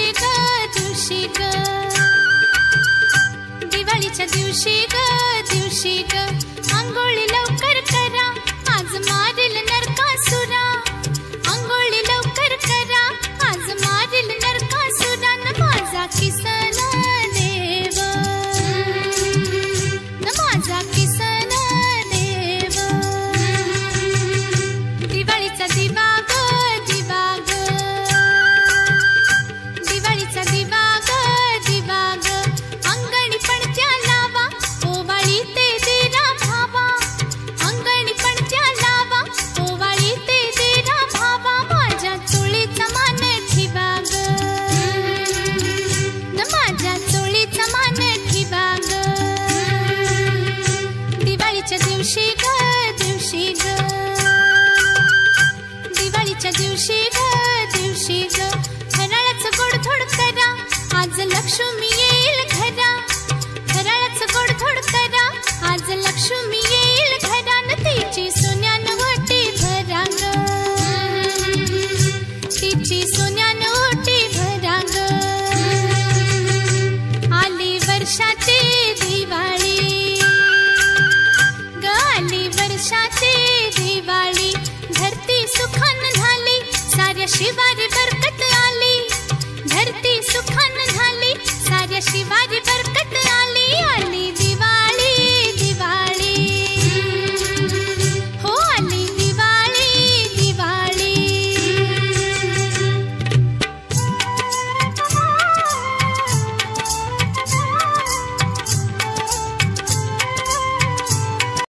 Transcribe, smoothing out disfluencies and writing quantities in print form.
दिवशी ग दिवाळीच्या दिवशी ग अंघोळी लवकर करा आज मारेल नरकासुरा अंघोळी लवकर करा आज मारेल नरकासुरा न माझा किसन देव न माझा किसन देव दिवाळीचा दिवा ग दिवाळीचा दिवा ग अंगणी पणत्या लावा ओवाळी ते देरा भावा अंगणी पणत्या लावा ओवाळी ते देरा भावा माझ्या चोळीचा मान ठेवा ग न माझ्या चोळीचा मान ठेवा ग दिवाळीच्या दिवशी ग